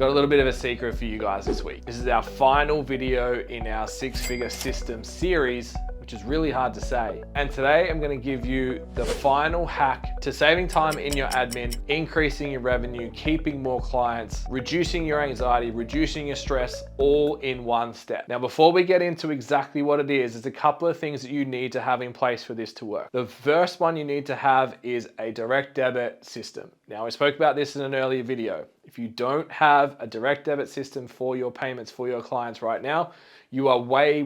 Got a little bit of a secret for you guys this week. This is our final video in our 6-figure system series, which is really hard to say. And today I'm gonna give you the final hack to saving time in your admin, increasing your revenue, keeping more clients, reducing your anxiety, reducing your stress, all in one step. Now, before we get into exactly what it is, there's a couple of things that you need to have in place for this to work. The first one you need to have is a direct debit system. Now, we spoke about this in an earlier video. If you don't have a direct debit system for your payments for your clients right now, you are way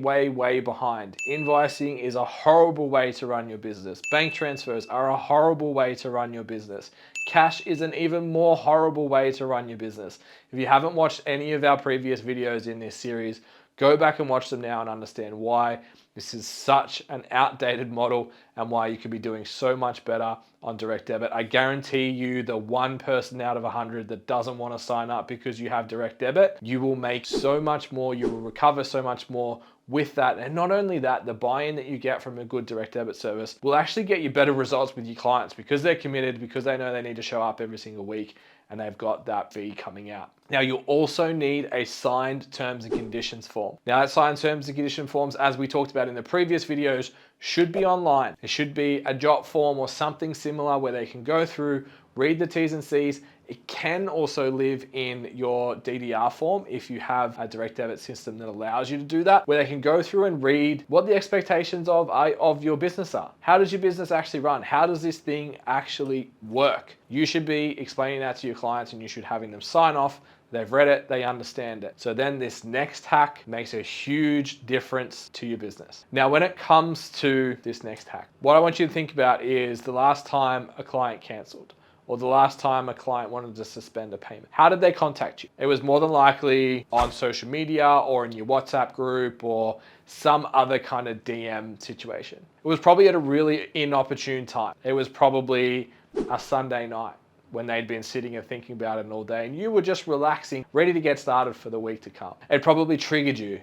behind. Invoicing is a horrible way to run your business. Bank transfers are a horrible way to run your business. Cash is an even more horrible way to run your business. If you haven't watched any of our previous videos in this series, go back and watch them now and understand why this is such an outdated model and why you could be doing so much better on direct debit. I guarantee you the one person out of 100 that doesn't want to sign up because you have direct debit, you will make so much more, you will recover so much more with that. And not only that, the buy-in that you get from a good direct debit service will actually get you better results with your clients because they're committed, because they know they need to show up every single week and they've got that fee coming out. Now, you'll also need a signed terms and conditions form. Now, that signed terms and condition forms, as we talked about in the previous videos, should be online. It should be a jot form or something similar where they can go through, read the T's and C's. It can also live in your DDR form if you have a direct debit system that allows you to do that, where they can go through and read what the expectations of your business are. How does your business actually run? How does this thing actually work? You should be explaining that to your clients and you should having them sign off. They've read it, they understand it. So then this next hack makes a huge difference to your business. Now, when it comes to this next hack, what I want you to think about is the last time a client canceled, or the last time a client wanted to suspend a payment. How did they contact you? It was more than likely on social media or in your WhatsApp group or some other kind of DM situation. It was probably at a really inopportune time. It was probably a Sunday night when they'd been sitting and thinking about it all day and you were just relaxing, ready to get started for the week to come. It probably triggered you.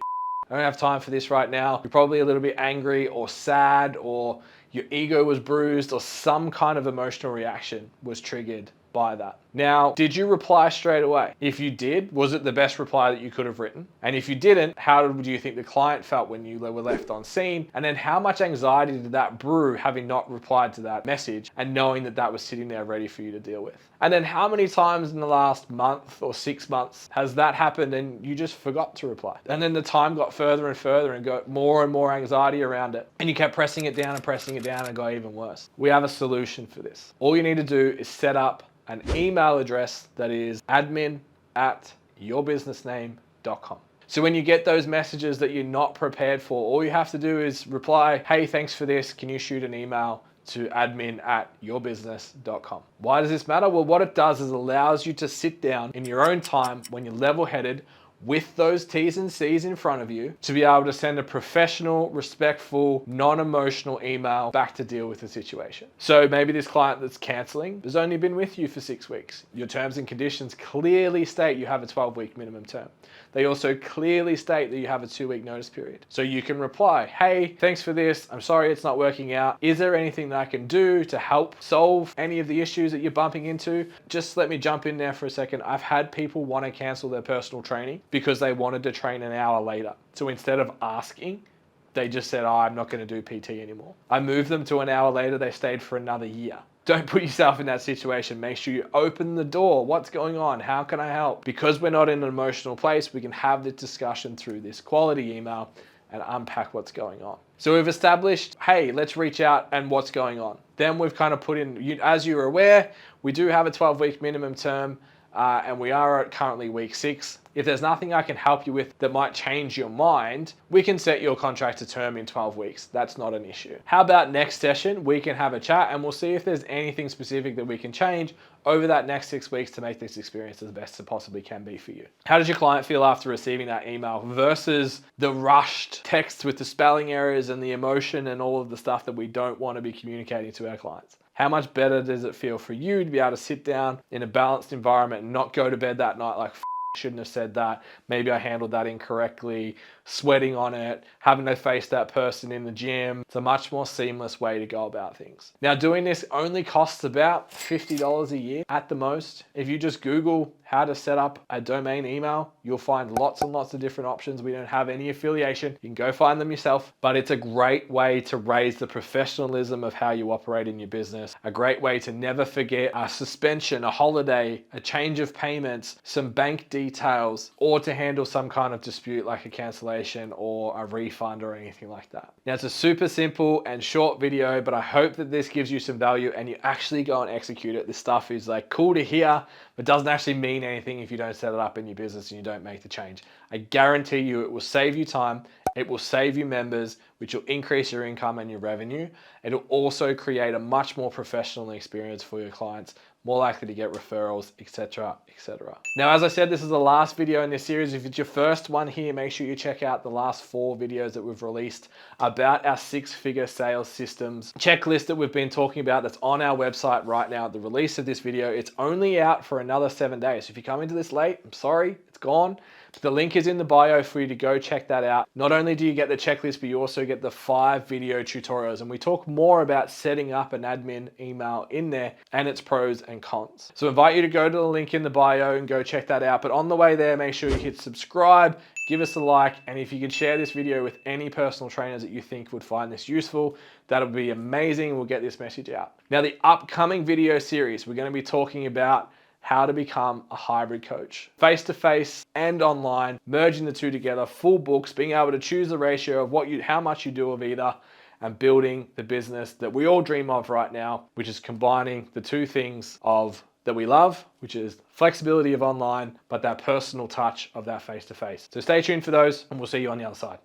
I don't have time for this right now. You're probably a little bit angry or sad, or your ego was bruised, or some kind of emotional reaction was triggered by that. Now, did you reply straight away? If you did, was it the best reply that you could have written? And if you didn't, how do you think the client felt when you were left on scene? And then how much anxiety did that brew having not replied to that message and knowing that that was sitting there ready for you to deal with? And then how many times in the last month or 6 months has that happened and you just forgot to reply? And then the time got further and further and got more and more anxiety around it. And you kept pressing it down and pressing it down and it got even worse. We have a solution for this. All you need to do is set up an email address that is admin@yourbusinessname.com. So when you get those messages that you're not prepared for, all you have to do is reply, hey, thanks for this. Can you shoot an email to admin@yourbusiness.com? Why does this matter? Well, what it does is allows you to sit down in your own time when you're level-headed with those T's and C's in front of you to be able to send a professional, respectful, non-emotional email back to deal with the situation. So maybe this client that's canceling has only been with you for 6 weeks. Your terms and conditions clearly state you have a 12-week minimum term. They also clearly state that you have a 2-week notice period. So you can reply, hey, thanks for this. I'm sorry it's not working out. Is there anything that I can do to help solve any of the issues that you're bumping into? Just let me jump in there for a second. I've had people want to cancel their personal training because they wanted to train an hour later. So instead of asking, they just said, oh, I'm not going to do PT anymore. I moved them to an hour later. They stayed for another year. Don't put yourself in that situation. Make sure you open the door. What's going on? How can I help? Because we're not in an emotional place, we can have this discussion through this quality email and unpack what's going on. So we've established, hey, let's reach out and what's going on. Then we've kind of put in, as you're aware, we do have a 12-week minimum term and we are at currently week 6. If there's nothing I can help you with that might change your mind, we can set your contract to term in 12 weeks. That's not an issue. How about next session? We can have a chat and we'll see if there's anything specific that we can change over that next 6 weeks to make this experience as best it possibly can be for you. How does your client feel after receiving that email versus the rushed text with the spelling errors and the emotion and all of the stuff that we don't want to be communicating to our clients? How much better does it feel for you to be able to sit down in a balanced environment and not go to bed that night like, shouldn't have said that. Maybe I handled that incorrectly, sweating on it, having to face that person in the gym. It's a much more seamless way to go about things. Now, doing this only costs about $50 a year at the most. If you just Google how to set up a domain email, you'll find lots and lots of different options. We don't have any affiliation. You can go find them yourself, but it's a great way to raise the professionalism of how you operate in your business. A great way to never forget a suspension, a holiday, a change of payments, some bank details, or to handle some kind of dispute like a cancellation or a refund or anything like that. Now, it's a super simple and short video, but I hope that this gives you some value and you actually go and execute it. This stuff is like cool to hear, but doesn't actually mean anything if you don't set it up in your business and you don't make the change. I guarantee you it will save you time. It will save you members, which will increase your income and your revenue. It'll also create a much more professional experience for your clients, more likely to get referrals, etc., etc. Now, as I said, this is the last video in this series. If it's your first one here, make sure you check out the last 4 videos that we've released about our 6-figure sales systems checklist that we've been talking about. That's on our website right now at the release of this video. It's only out for another 7 days. So if you come into this late, I'm sorry, it's gone. The link is in the bio for you to go check that out. Not only do you get the checklist, but you also get the 5 video tutorials. And we talk more about setting up an admin email in there and its pros and cons. So I invite you to go to the link in the bio and go check that out. But on the way there, make sure you hit subscribe, give us a like, and if you could share this video with any personal trainers that you think would find this useful, that'll be amazing. We'll get this message out. Now, the upcoming video series, we're going to be talking about how to become a hybrid coach. Face-to-face and online, merging the two together, full books, being able to choose the ratio of how much you do of either, and building the business that we all dream of right now, which is combining the two things that we love, which is flexibility of online, but that personal touch of that face-to-face. So stay tuned for those, and we'll see you on the other side.